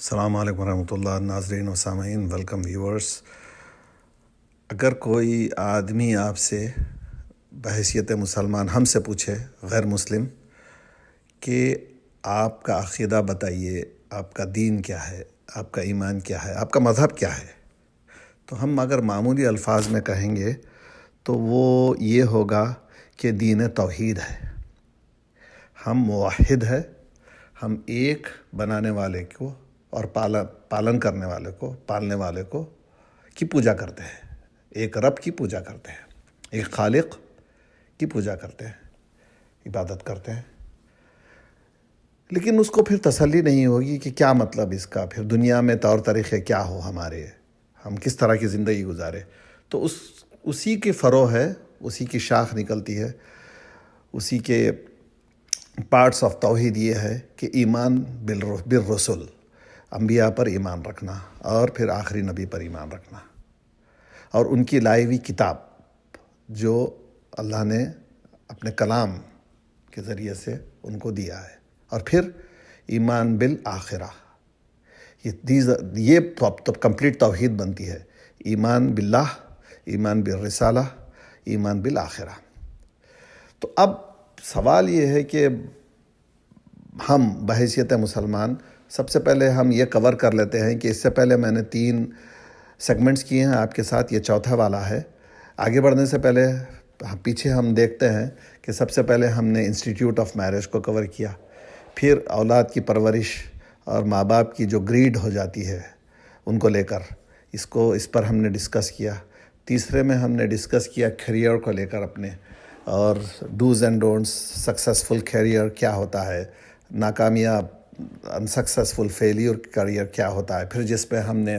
السلام علیکم ورحمۃ اللہ ناظرین و سامعین، ویلکم ویورس۔ اگر کوئی آدمی آپ سے بحیثیت مسلمان ہم سے پوچھے، غیر مسلم، کہ آپ کا عقیدہ بتائیے، آپ کا دین کیا ہے، آپ کا ایمان کیا ہے، آپ کا مذہب کیا ہے، تو ہم اگر معمولی الفاظ میں کہیں گے تو وہ یہ ہوگا کہ دین توحید ہے، ہم موحد ہے، ہم ایک بنانے والے کو اور پالن کرنے والے کو، پالنے والے کو کی پوجا کرتے ہیں، ایک رب کی پوجا کرتے ہیں، ایک خالق کی پوجا کرتے ہیں، عبادت کرتے ہیں۔ لیکن اس کو پھر تسلی نہیں ہوگی کہ کیا مطلب اس کا، پھر دنیا میں طور طریقے کیا ہو، ہمارے ہم کس طرح کی زندگی گزارے۔ تو اسی کے فرع ہے، اسی کی شاخ نکلتی ہے، اسی کے پارٹس آف توحید یہ ہے کہ ایمان بالرسل، انبیاء پر ایمان رکھنا، اور پھر آخری نبی پر ایمان رکھنا، اور ان کی لائی ہوئی کتاب جو اللہ نے اپنے کلام کے ذریعے سے ان کو دیا ہے، اور پھر ایمان بالآخرہ۔ یہ تو کمپلیٹ توحید بنتی ہے، ایمان باللہ، ایمان بالرسالہ، ایمان بالآخرہ۔ تو اب سوال یہ ہے کہ ہم بحیثیت مسلمان سب سے پہلے ہم یہ کور کر لیتے ہیں کہ اس سے پہلے میں نے 3 سیگمنٹس کیے ہیں، آپ کے ساتھ یہ چوتھا والا ہے۔ آگے بڑھنے سے پہلے پیچھے ہم دیکھتے ہیں کہ سب سے پہلے ہم نے انسٹیٹیوٹ آف میرج کو کور کیا، پھر اولاد کی پرورش اور ماں باپ کی جو گریڈ ہو جاتی ہے ان کو لے کر اس پر ہم نے ڈسکس کیا۔ تیسرے میں ہم نے ڈسکس کیا کیریئر کو لے کر اپنے، اور dos and don'ts, successful career کیا ہوتا ہے، ناکامیاب انسکسیزفل فیلیور کیریئر کیا ہوتا ہے۔ پھر جس پہ ہم نے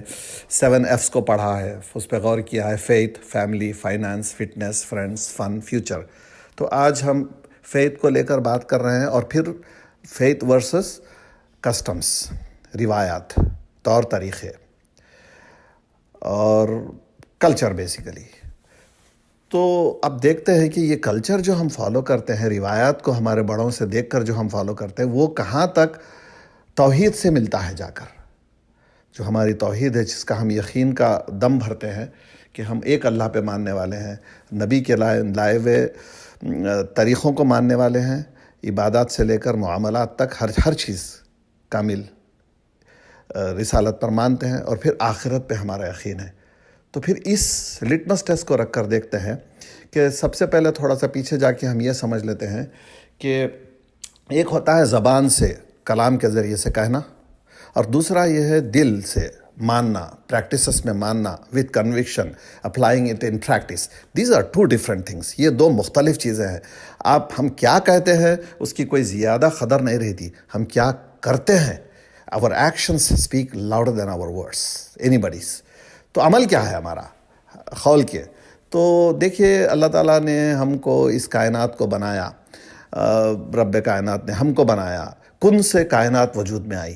7 F's کو پڑھا ہے، اس پہ غور کیا ہے، faith, family, finance, fitness, friends, fun, future. تو آج ہم فیتھ کو لے کر بات کر رہے ہیں، اور پھر فیتھ ورسز کسٹمز، روایات، طور طریقے اور کلچر بیسیکلی۔ تو اب دیکھتے ہیں کہ یہ کلچر جو ہم فالو کرتے ہیں، روایات کو ہمارے بڑوں سے دیکھ کر جو ہم فالو کرتے ہیں، وہ کہاں تک توحید سے ملتا ہے جا کر۔ جو ہماری توحید ہے، جس کا ہم یقین کا دم بھرتے ہیں کہ ہم ایک اللہ پہ ماننے والے ہیں، نبی کے لائے ہوئے طریقوں کو ماننے والے ہیں، عبادات سے لے کر معاملات تک ہر چیز کامل رسالت پر مانتے ہیں، اور پھر آخرت پہ ہمارا یقین ہے۔ تو پھر اس لٹمس ٹیسٹ کو رکھ کر دیکھتے ہیں کہ سب سے پہلے تھوڑا سا پیچھے جا کے ہم یہ سمجھ لیتے ہیں کہ ایک ہوتا ہے زبان سے، کلام کے ذریعے سے کہنا، اور دوسرا یہ ہے دل سے ماننا، پریکٹسز میں ماننا، with conviction, applying it in practice. These are 2 different things, یہ 2 مختلف چیزیں ہیں۔ ہم کیا کہتے ہیں اس کی کوئی زیادہ قدر نہیں رہتی، ہم کیا کرتے ہیں۔ our actions speak louder than our words, anybody's۔ تو عمل کیا ہے ہمارا قول کے؟ تو دیکھیے، اللہ تعالیٰ نے ہم کو اس کائنات کو بنایا، رب کائنات نے ہم کو بنایا، کن سے کائنات وجود میں آئی۔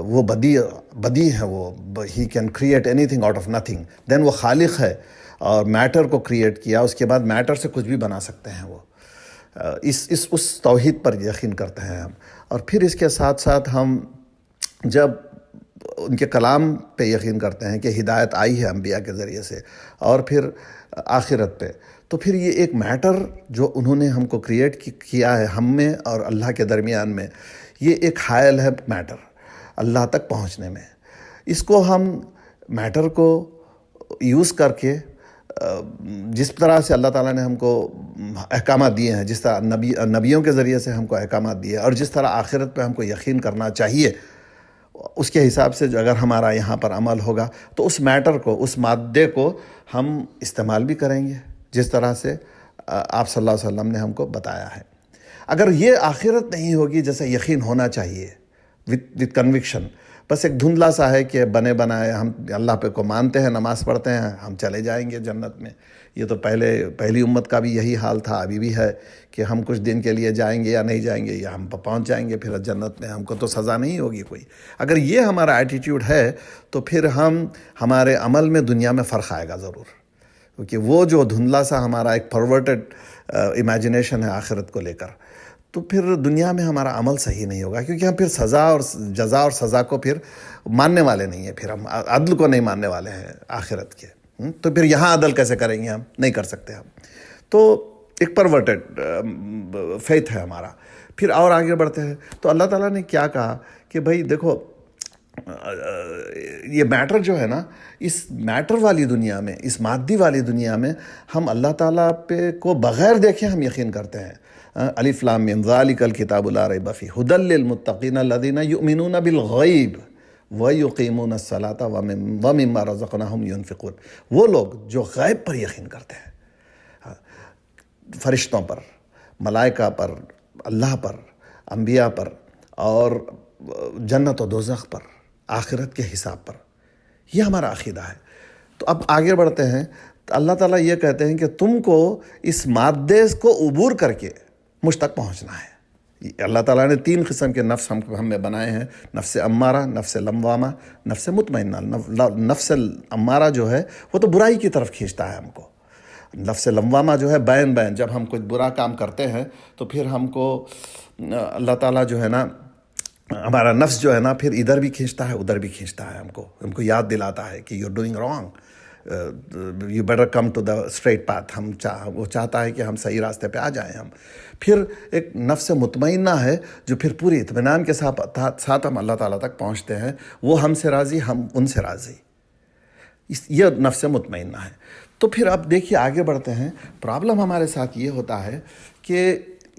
وہ بدی ہے، وہ ہی can create anything out of nothing. دین وہ خالق ہے، اور میٹر کو کریٹ کیا، اس کے بعد میٹر سے کچھ بھی بنا سکتے ہیں وہ۔ اس توحید پر یقین کرتے ہیں ہم۔ اور پھر اس کے ساتھ ساتھ ہم جب ان کے کلام پہ یقین کرتے ہیں کہ ہدایت آئی ہے انبیاء کے ذریعے سے، اور پھر آخرت پہ، تو پھر یہ ایک میٹر جو انہوں نے ہم کو کریٹ کیا ہے، ہم میں اور اللہ کے درمیان میں، یہ ایک حائل ہے میٹر اللہ تک پہنچنے میں۔ اس کو ہم میٹر کو یوز کر کے جس طرح سے اللہ تعالیٰ نے ہم کو احکامات دیے ہیں، جس طرح نبیوں کے ذریعے سے ہم کو احکامات دیے، اور جس طرح آخرت پہ ہم کو یقین کرنا چاہیے، اس کے حساب سے جو اگر ہمارا یہاں پر عمل ہوگا تو اس میٹر کو، اس مادے کو ہم استعمال بھی کریں گے جس طرح سے آپ صلی اللہ علیہ وسلم نے ہم کو بتایا ہے۔ اگر یہ آخرت نہیں ہوگی جیسے یقین ہونا چاہیے، وتھ کنوکشن، بس ایک دھندلا سا ہے کہ بنے بنائے ہم اللہ پہ کو مانتے ہیں، نماز پڑھتے ہیں، ہم چلے جائیں گے جنت میں۔ یہ تو پہلی امت کا بھی یہی حال تھا، ابھی بھی ہے کہ ہم کچھ دن کے لیے جائیں گے یا نہیں جائیں گے، یا ہم پہنچ جائیں گے پھر جنت میں، ہم کو تو سزا نہیں ہوگی کوئی۔ اگر یہ ہمارا ایٹیٹیوڈ ہے تو پھر ہمارے عمل میں دنیا میں فرق آئے گا ضرور، کیونکہ وہ جو دھندلا سا ہمارا ایک پرورٹڈ امیجنیشن ہے آخرت کو لے کر، تو پھر دنیا میں ہمارا عمل صحیح نہیں ہوگا، کیونکہ ہم پھر سزا اور جزا اور سزا کو پھر ماننے والے نہیں ہیں، پھر ہم عدل کو نہیں ماننے والے ہیں آخرت کے۔ تو پھر یہاں عدل کیسے کریں گے؟ ہم نہیں کر سکتے ہم۔ تو ایک پرورٹڈ فیتھ ہے ہمارا۔ پھر اور آگے بڑھتے ہیں تو اللہ تعالیٰ نے کیا کہا کہ بھائی دیکھو، یہ میٹر جو ہے نا، اس میٹر والی دنیا میں، اس مادی والی دنیا میں ہم اللہ تعالیٰ پہ کو بغیر دیکھے ہم یقین کرتے ہیں۔ الف لام میم ذالک الکتاب لا ریب فیہ ھدی للمتقین الذین یؤمنون بالغیب ویقیمون الصلاۃ ومما رزقناہم ینفقون۔ وہ لوگ جو غیب پر یقین کرتے ہیں، فرشتوں پر، ملائکہ پر، اللہ پر، انبیاء پر، اور جنت و دوزخ پر، آخرت کے حساب پر، یہ ہمارا عقیدہ ہے۔ تو اب آگے بڑھتے ہیں تو اللہ تعالیٰ یہ کہتے ہیں کہ تم کو اس مادے کو عبور کر کے مجھ تک پہنچنا ہے۔ اللہ تعالیٰ نے 3 قسم کے نفس ہم میں بنائے ہیں، نفس امارہ، نفس لوامہ، نفس مطمئنہ۔ نفس امارہ جو ہے وہ تو برائی کی طرف کھینچتا ہے ہم کو۔ نفس لوامہ جو ہے بین جب ہم کچھ برا کام کرتے ہیں تو پھر ہم کو اللہ تعالیٰ جو ہے نا، ہمارا نفس جو ہے نا، پھر ادھر بھی کھینچتا ہے ادھر بھی کھینچتا ہے، ہم کو یاد دلاتا ہے کہ you are doing wrong, you better come to the straight path. وہ چاہتا ہے کہ ہم صحیح راستے پہ آ جائیں ہم۔ پھر ایک نفس مطمئنہ ہے جو پھر پوری اطمینان کے ساتھ ہم اللہ تعالیٰ تک پہنچتے ہیں، وہ ہم سے راضی، ہم ان سے راضی، یہ نفس مطمئنہ ہے۔ تو پھر اب دیکھیے آگے بڑھتے ہیں۔ پرابلم ہمارے ساتھ یہ ہوتا ہے کہ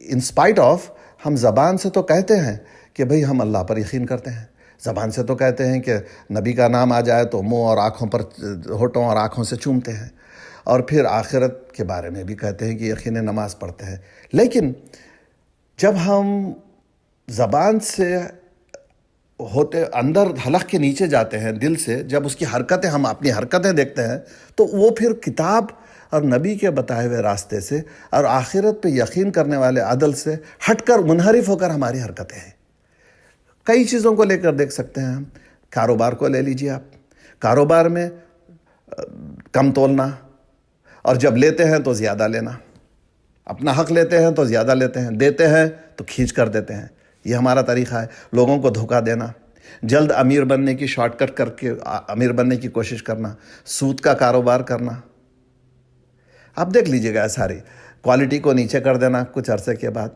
انسپائٹ آف ہم زبان سے تو کہتے ہیں کہ بھئی ہم اللہ پر یقین کرتے ہیں، زبان سے تو کہتے ہیں کہ نبی کا نام آ جائے تو منہ اور آنکھوں پر، ہونٹوں اور آنکھوں سے چومتے ہیں، اور پھر آخرت کے بارے میں بھی کہتے ہیں کہ یقین نماز پڑھتے ہیں۔ لیکن جب ہم زبان سے ہوتے اندر حلق کے نیچے جاتے ہیں، دل سے جب اس کی حرکتیں، ہم اپنی حرکتیں دیکھتے ہیں، تو وہ پھر کتاب اور نبی کے بتائے ہوئے راستے سے اور آخرت پہ یقین کرنے والے عدل سے ہٹ کر، منحرف ہو کر ہماری حرکتیں ہیں۔ کئی چیزوں کو لے کر دیکھ سکتے ہیں ہم۔ کاروبار کو لے لیجئے آپ، کاروبار میں کم تولنا، اور جب لیتے ہیں تو زیادہ لینا، اپنا حق لیتے ہیں تو زیادہ لیتے ہیں، دیتے ہیں تو کھینچ کر دیتے ہیں۔ یہ ہمارا طریقہ ہے۔ لوگوں کو دھوکہ دینا، جلد امیر بننے کی شارٹ کٹ کر کے امیر بننے کی کوشش کرنا، سود کا کاروبار کرنا۔ آپ دیکھ لیجئے گا ساری کوالٹی کو نیچے کر دینا کچھ عرصے کے بعد،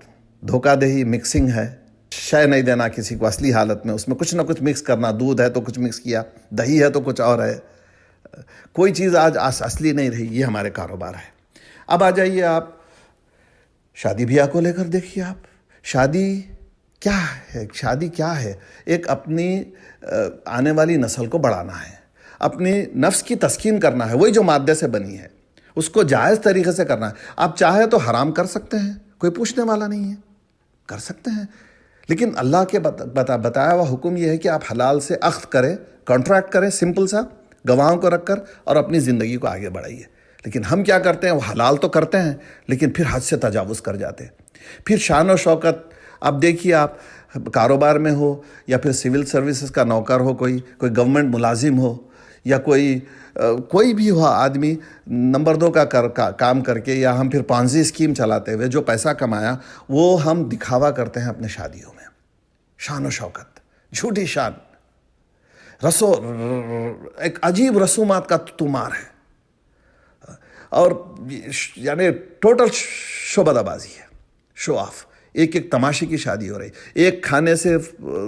دھوکہ دہی، مکسنگ ہے، شے نہیں دینا کسی کو اصلی حالت میں، اس میں کچھ نہ کچھ مکس کرنا، دودھ ہے تو کچھ مکس کیا، دہی ہے تو کچھ اور ہے، کوئی چیز آج اصلی نہیں رہی۔ یہ ہمارے کاروبار ہے۔ اب آ جائیے آپ شادی بیاہ کو لے کر دیکھیے آپ، شادی کیا ہے؟ شادی کیا ہے؟ ایک اپنی آنے والی نسل کو بڑھانا ہے، اپنی نفس کی تسکین کرنا ہے، وہی جو مادے سے بنی ہے اس کو جائز طریقے سے کرنا ہے۔ آپ چاہیں تو حرام کر سکتے ہیں، کوئی پوچھنے والا نہیں ہے، کر سکتے ہیں، لیکن اللہ کے بتایا ہوا حکم یہ ہے کہ آپ حلال سے عقد کریں، کانٹریکٹ کریں، سمپل سا، گواہوں کو رکھ کر، اور اپنی زندگی کو آگے بڑھائیے۔ لیکن ہم کیا کرتے ہیں؟ وہ حلال تو کرتے ہیں لیکن پھر حد سے تجاوز کر جاتے ہیں۔ پھر شان و شوکت، اب دیکھیے آپ کاروبار میں ہو یا پھر سول سروسز کا نوکر ہو، کوئی گورنمنٹ ملازم ہو، یا کوئی بھی ہو آدمی، نمبر 2 کا کام کر کے، یا ہم پھر پانزی اسکیم چلاتے ہوئے جو پیسہ کمایا وہ ہم دکھاوا کرتے ہیں اپنے شادیوں میں۔ شان و شوکت، جھوٹی شان، ایک عجیب رسومات کا تمار ہے، اور یعنی ٹوٹل شعبدہ بازی ہے، شو آف۔ ایک تماشے کی شادی ہو رہی، ایک کھانے سے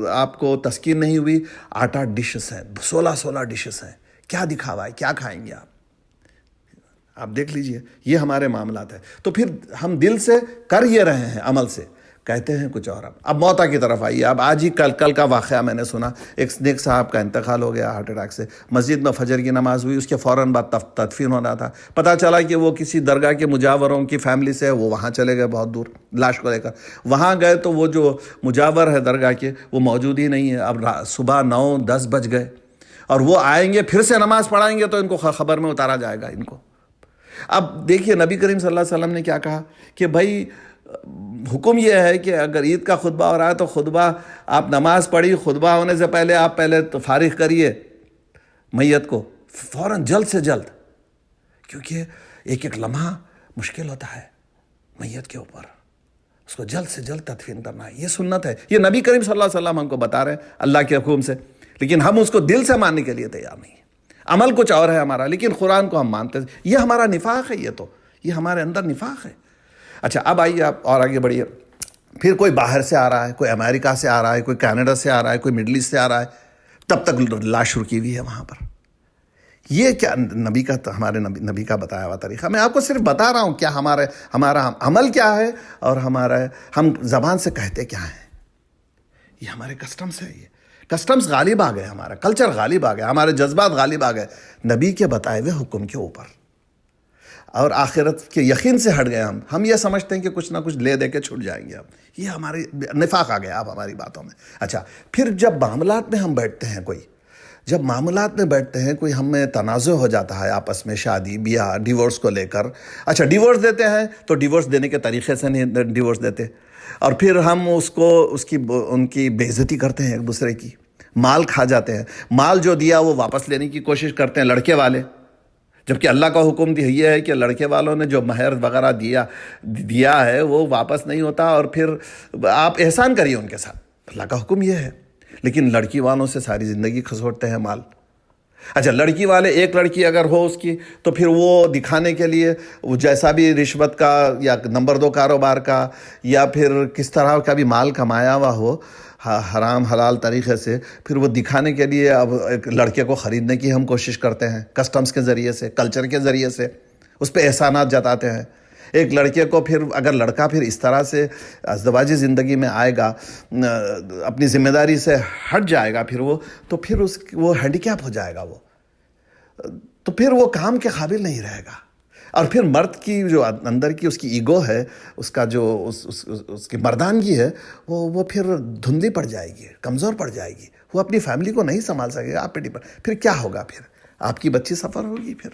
آپ کو تسکین نہیں ہوئی، 8 ڈشز ہیں، 16 ڈشز ہیں، کیا دکھاوا ہے؟ کیا کھائیں گے آپ دیکھ لیجئے۔ یہ ہمارے معاملات ہیں۔ تو پھر ہم دل سے کر یہ رہے ہیں، عمل سے کہتے ہیں کچھ اور۔ اب موتا کی طرف آئیے۔ اب آج ہی کل کا واقعہ میں نے سنا، ایک نیک صاحب کا انتقال ہو گیا ہارٹ اٹیک سے۔ مسجد میں فجر کی نماز ہوئی، اس کے فوراً بعد تدفین ہونا تھا، پتہ چلا کہ وہ کسی درگاہ کے مجاوروں کی فیملی سے ہے، وہ وہاں چلے گئے بہت دور لاش کو لے کر۔ وہاں گئے تو وہ جو مجاور ہے درگاہ کے، وہ موجود ہی نہیں ہے۔ اب صبح 9-10 بج گئے، اور وہ آئیں گے پھر سے نماز پڑھائیں گے تو ان کو خبر میں اتارا جائے گا ان کو۔ اب دیکھیے نبی کریم صلی اللہ علیہ وسلم نے کیا کہا کہ بھائی حکم یہ ہے کہ اگر عید کا خطبہ ہو رہا ہے تو خطبہ، آپ نماز پڑھی، خطبہ ہونے سے پہلے آپ پہلے تو فارغ کریے میت کو فوراً، جلد سے جلد، کیونکہ ایک لمحہ مشکل ہوتا ہے میت کے اوپر، اس کو جلد سے جلد تدفین کرنا ہے. یہ سنت ہے. یہ نبی کریم صلی اللہ علیہ وسلم ہم کو بتا رہے ہیں اللہ کے حکم سے، لیکن ہم اس کو دل سے ماننے کے لیے تیار نہیں ہیں. عمل کچھ اور ہے ہمارا، لیکن قرآن کو ہم مانتے ہیں. یہ ہمارا نفاق ہے. یہ ہمارے اندر نفاق ہے. اچھا اب آئیے آپ اور آگے بڑھیے. پھر کوئی باہر سے آ رہا ہے، کوئی امریکہ سے آ رہا ہے، کوئی کینیڈا سے آ رہا ہے، کوئی مڈل ایسٹ سے آ رہا ہے، تب تک لاش رکی ہوئی ہے وہاں پر. یہ کیا نبی کا، ہمارے نبی کا بتایا ہوا طریقہ؟ میں آپ کو صرف بتا رہا ہوں کیا ہمارا عمل کیا ہے اور ہم زبان سے کہتے کیا ہیں. یہ ہمارے کسٹمز ہے. یہ کسٹمز غالب آ گئے، ہمارا کلچر غالب آ گیا، ہمارے جذبات غالب آ گئے نبی کے بتائے ہوئے حکم کے اوپر، اور آخرت کے یقین سے ہٹ گئے. ہم یہ سمجھتے ہیں کہ کچھ نہ کچھ لے دے کے چھوٹ جائیں گے. یہ ہمارے نفاق آ گیا اب ہماری باتوں میں. اچھا پھر جب معاملات میں ہم بیٹھتے ہیں، کوئی ہم میں تنازع ہو جاتا ہے آپس میں، شادی بیاہ ڈیورس کو لے کر. اچھا ڈیورس دیتے ہیں تو ڈیورس دینے کے طریقے سے نہیں ڈیورس دیتے، اور پھر ہم ان کی بے عزتی کرتے ہیں ایک دوسرے کی. مال کھا جاتے ہیں. مال جو دیا وہ واپس لینے کی کوشش کرتے ہیں لڑکے والے، جبکہ اللہ کا حکم یہ ہے کہ لڑکے والوں نے جو مہر وغیرہ دیا ہے وہ واپس نہیں ہوتا، اور پھر آپ احسان کریے ان کے ساتھ. اللہ کا حکم یہ ہے. لیکن لڑکی والوں سے ساری زندگی کھسوٹتے ہیں مال. اچھا لڑکی والے، ایک لڑکی اگر ہو اس کی، تو پھر وہ دکھانے کے لیے وہ جیسا بھی رشوت کا یا نمبر 2 کاروبار کا یا پھر کس طرح کا بھی مال کمایا ہوا ہو حرام حلال طریقے سے، پھر وہ دکھانے کے لیے اب ایک لڑکے کو خریدنے کی ہم کوشش کرتے ہیں کسٹمز کے ذریعے سے، کلچر کے ذریعے سے، اس پہ احسانات جتاتے ہیں. ایک لڑکے کو پھر اگر لڑکا پھر اس طرح سے ازدواجی زندگی میں آئے گا، اپنی ذمہ داری سے ہٹ جائے گا، تو پھر وہ ہینڈی کیپ ہو جائے گا. تو پھر وہ کام کے قابل نہیں رہے گا. اور پھر مرد کی جو اندر کی اس کی ایگو ہے، اس کا جو اس کی مردانگی ہے، وہ پھر دھندلی پڑ جائے گی، کمزور پڑ جائے گی. وہ اپنی فیملی کو نہیں سنبھال سکے گا. آپ پہ پھر کیا ہوگا؟ پھر آپ کی بچی سفر ہوگی، پھر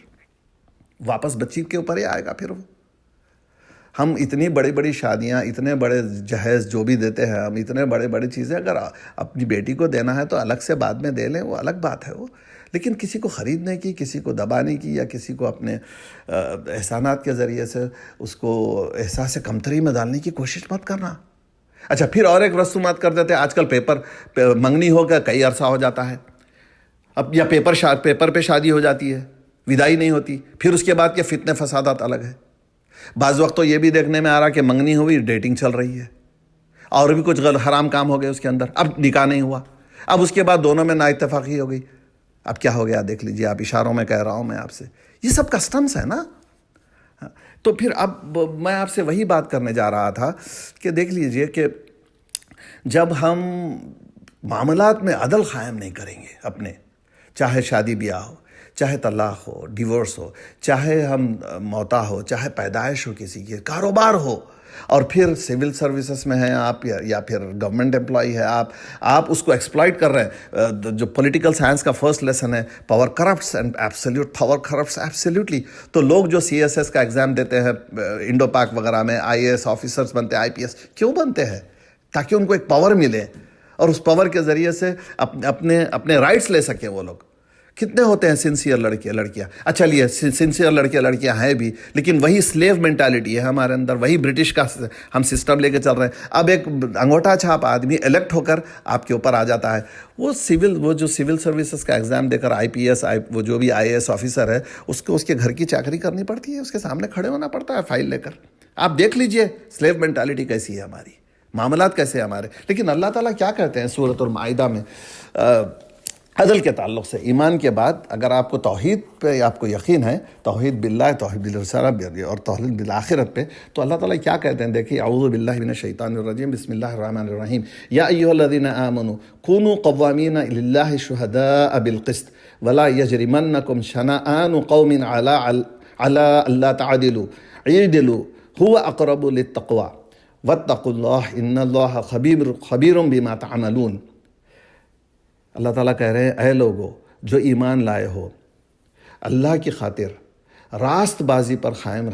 واپس بچی کے اوپر ہی آئے گا. پھر ہم اتنی بڑی بڑی شادیاں، اتنے بڑے جہیز جو بھی دیتے ہیں، ہم اتنے بڑے بڑی چیزیں اگر اپنی بیٹی کو دینا ہے تو الگ سے بعد میں دے لیں، وہ الگ بات ہے. لیکن کسی کو خریدنے کی، کسی کو دبانے کی، یا کسی کو اپنے احسانات کے ذریعے سے اس کو احساس کمتری میں ڈالنے کی کوشش مت کرنا. اچھا پھر اور ایک رسومات کر دیتے ہیں. آج کل منگنی ہو گیا، کئی عرصہ ہو جاتا ہے اب، یا پیپر پہ شادی ہو جاتی ہے، ودائی نہیں ہوتی. پھر اس کے بعد کے فتنے فسادات الگ ہے. بعض وقت تو یہ بھی دیکھنے میں آ رہا کہ منگنی ہوئی، ڈیٹنگ چل رہی ہے، اور بھی کچھ حرام کام ہو گئے اس کے اندر. اب نکاح نہیں ہوا، اب اس کے بعد دونوں میں نا اتفاقی ہو گئی. اب کیا ہو گیا دیکھ لیجئے آپ. اشاروں میں کہہ رہا ہوں میں آپ سے. یہ سب کسٹمز ہے نا. تو پھر اب میں آپ سے وہی بات کرنے جا رہا تھا کہ دیکھ لیجئے کہ جب ہم معاملات میں عدل قائم نہیں کریں گے اپنے، چاہے شادی بیاہ ہو، چاہے طلاق ہو، ڈیورس ہو، چاہے ہم موتا ہو، چاہے پیدائش ہو کسی کی، کاروبار ہو، اور پھر سول سروسز میں ہیں آپ یا پھر گورنمنٹ امپلائی ہے آپ اس کو ایکسپلائٹ کر رہے ہیں. جو پولیٹیکل سائنس کا فرسٹ لیسن ہے، power corrupts and absolute power corrupts absolutely. تو لوگ جو CSS کا ایگزام دیتے ہیں انڈو پاک وغیرہ میں، IAS آفیسرز بنتے ہیں، IPS کیوں بنتے ہیں؟ تاکہ ان کو ایک پاور ملے، اور اس پاور کے ذریعے سے اپنے رائٹس لے سکیں وہ لوگ. کتنے ہوتے ہیں سنسیئر لڑکے لڑکیاں؟ اچھا لیے سنسیئر لڑکے لڑکیاں ہیں بھی، لیکن وہی سلیو مینٹالٹی ہے ہمارے اندر، وہی برٹش کا ہم سسٹم لے کے چل رہے ہیں. اب ایک انگوٹھا چھاپ آدمی الیکٹ ہو کر آپ کے اوپر آ جاتا ہے، وہ جو سول سروسز کا ایگزام دے کر IPS وہ جو بھی IAS آفیسر ہے، اس کو اس کے گھر کی چاکری کرنی پڑتی ہے، اس کے سامنے کھڑے ہونا پڑتا ہے فائل لے کر. آپ دیکھ لیجئے سلیو مینٹالٹی کیسی ہے ہماری، معاملات کیسے ہیں ہمارے. لیکن اللہ تعالیٰ کیا کہتے ہیں سورۃ المائدہ میں عدل کے تعلق سے؟ ایمان کے بعد اگر آپ کو توحید پہ آپ کو یقین ہے، توحید باللہ، توحید بالرسالہ اور توحید بالآخرت پہ، تو اللہ تعالیٰ کیا کہتے ہیں؟ دیکھیے اعوذ باللہ من الشیطان الرجیم، بسم اللہ الرحمن الرحیم. یا ایھا الذین آمنوا کونوا قوامین للہ شہداء بالقسط ولا یجرمنکم شنآن قوم علی الا تعدلوا اعدلوا هو اقرب للتقوی واتقوا اللہ ان اللہ خبیر بما تعملون. اللہ تعالیٰ کہہ رہے ہیں اے لوگو جو ایمان لائے ہو، اللہ کی خاطر راست بازی پر قائم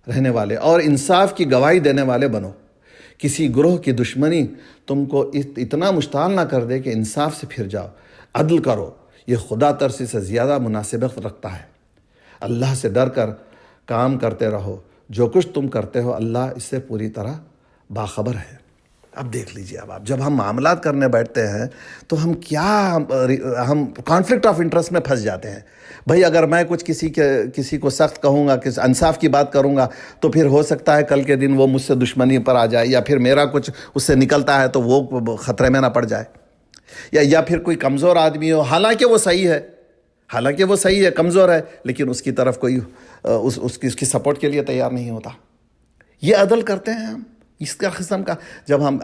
رہنے والے اور انصاف کی گواہی دینے والے بنو. کسی گروہ کی دشمنی تم کو اتنا مشتعل نہ کر دے کہ انصاف سے پھر جاؤ. عدل کرو، یہ خدا ترسی سے زیادہ مناسبت رکھتا ہے. اللہ سے ڈر کر کام کرتے رہو، جو کچھ تم کرتے ہو اللہ اس سے پوری طرح باخبر ہے. اب دیکھ لیجیے، اب آپ جب ہم معاملات کرنے بیٹھتے ہیں تو ہم کانفلکٹ آف انٹرسٹ میں پھنس جاتے ہیں. بھائی اگر میں کچھ کسی کو سخت کہوں گا، انصاف کی بات کروں گا، تو پھر ہو سکتا ہے کل کے دن وہ مجھ سے دشمنی پر آ جائے، یا پھر میرا کچھ اس سے نکلتا ہے تو وہ خطرے میں نہ پڑ جائے، یا پھر کوئی کمزور آدمی ہو، حالانکہ وہ صحیح ہے، کمزور ہے، لیکن اس کی طرف کوئی اس کی سپورٹ کے لیے تیار نہیں ہوتا. یہ عدل کرتے ہیں ہم اس کا قسم کا. جب ہم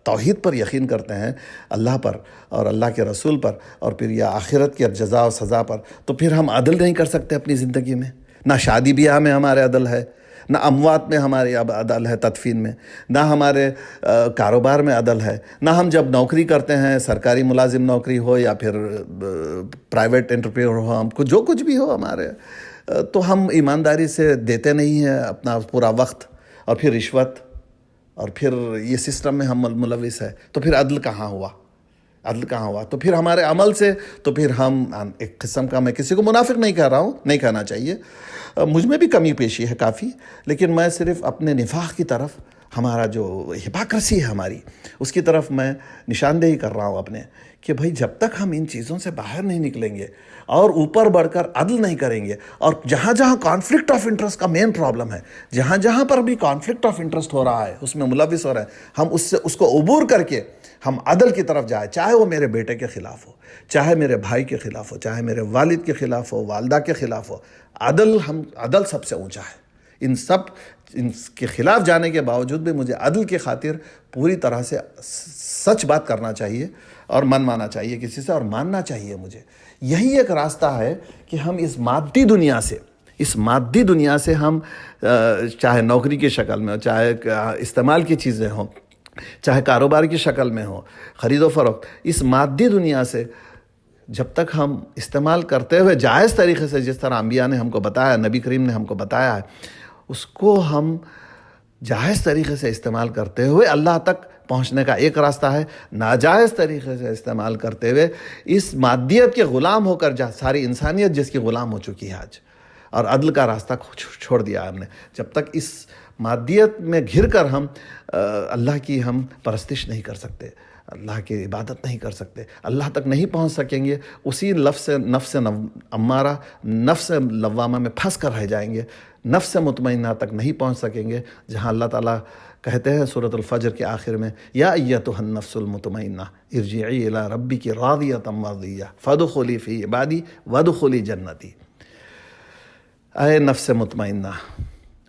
توحید پر یقین کرتے ہیں، اللہ پر اور اللہ کے رسول پر، اور پھر یہ آخرت کی جزا و سزا پر، تو پھر ہم عدل نہیں کر سکتے اپنی زندگی میں. نہ شادی بیاہ میں ہمارے عدل ہے، نہ اموات میں ہمارے عدل ہے، تدفین میں، نہ ہمارے کاروبار میں عدل ہے، نہ ہم جب نوکری کرتے ہیں، سرکاری ملازم نوکری ہو یا پھر پرائیویٹ انٹرپرینور ہو، ہم کو جو کچھ بھی ہو ہمارے، تو ہم ایمانداری سے دیتے نہیں ہیں اپنا پورا وقت، اور پھر رشوت، اور پھر یہ سسٹم میں ہم ملوث ہے. تو پھر عدل کہاں ہوا؟ تو پھر ہمارے عمل سے تو پھر ہم ایک قسم کا، میں کسی کو منافق نہیں کہہ رہا ہوں، نہیں کہنا چاہیے، مجھ میں بھی کمی پیشی ہے کافی، لیکن میں صرف اپنے نفاق کی طرف، ہمارا جو ہپاکرسی ہے ہماری، اس کی طرف میں نشاندہی کر رہا ہوں اپنے، کہ بھائی جب تک ہم ان چیزوں سے باہر نہیں نکلیں گے اور اوپر بڑھ کر عدل نہیں کریں گے، اور جہاں جہاں کانفلکٹ آف انٹرسٹ کا مین پرابلم ہے، جہاں پر بھی کانفلکٹ آف انٹرسٹ ہو رہا ہے، اس میں ملوث ہو رہا ہے، ہم اس کو عبور کر کے ہم عدل کی طرف جائیں، چاہے وہ میرے بیٹے کے خلاف ہو، چاہے میرے بھائی کے خلاف ہو، چاہے میرے والد کے خلاف ہو، والدہ کے خلاف ہو. عدل سب سے اونچا ہے. ان کے خلاف جانے کے باوجود بھی مجھے عدل کی خاطر پوری طرح سے سچ بات کرنا چاہیے، اور ماننا چاہیے کسی سے، اور ماننا چاہیے مجھے. یہی ایک راستہ ہے کہ ہم اس مادی دنیا سے ہم چاہے نوکری کی شکل میں ہو، چاہے استعمال کی چیزیں ہوں، چاہے کاروبار کی شکل میں ہو، خرید و فروخت، اس مادی دنیا سے جب تک ہم استعمال کرتے ہوئے جائز طریقے سے، جس طرح انبیاء نے ہم کو بتایا، نبی کریم نے ہم کو بتایا ہے، اس کو ہم جائز طریقے سے استعمال کرتے ہوئے اللہ تک پہنچنے کا ایک راستہ ہے. ناجائز طریقے سے استعمال کرتے ہوئے اس مادیت کے غلام ہو کر ساری انسانیت جس کی غلام ہو چکی ہے آج، اور عدل کا راستہ چھوڑ دیا ہم نے. جب تک اس مادیت میں گھر کر ہم اللہ کی ہم پرستش نہیں کر سکتے، اللہ کی عبادت نہیں کر سکتے، اللہ تک نہیں پہنچ سکیں گے، اسی نفس امارہ، نفس لوامہ میں پھنس کر رہ جائیں گے، نفس مطمئنہ تک نہیں پہنچ سکیں گے، جہاں اللہ تعالیٰ کہتے ہیں سورۃ الفجر کے آخر میں، یا ایتھا النفس المطمئنہ ارجعی الی ربک راضیۃ مرضیہ فادخلی فی عبادی وادخلی جنتی. اے نفس مطمئنہ،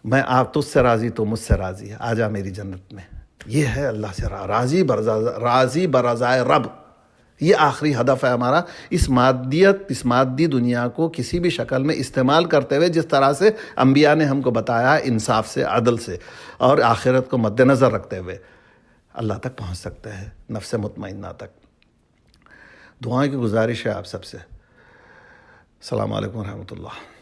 میں تجھ سے راضی، تو مجھ سے راضی ہے، آ جا میری جنت میں. یہ ہے اللہ سے راضی برضائے رب. یہ آخری ہدف ہے ہمارا، اس مادی دنیا کو کسی بھی شکل میں استعمال کرتے ہوئے، جس طرح سے انبیاء نے ہم کو بتایا، انصاف سے، عدل سے، اور آخرت کو مد نظر رکھتے ہوئے اللہ تک پہنچ سکتے ہیں، نفس مطمئنہ تک. دعائیں کی گزارش ہے آپ سب سے. السلام علیکم ورحمۃ اللہ.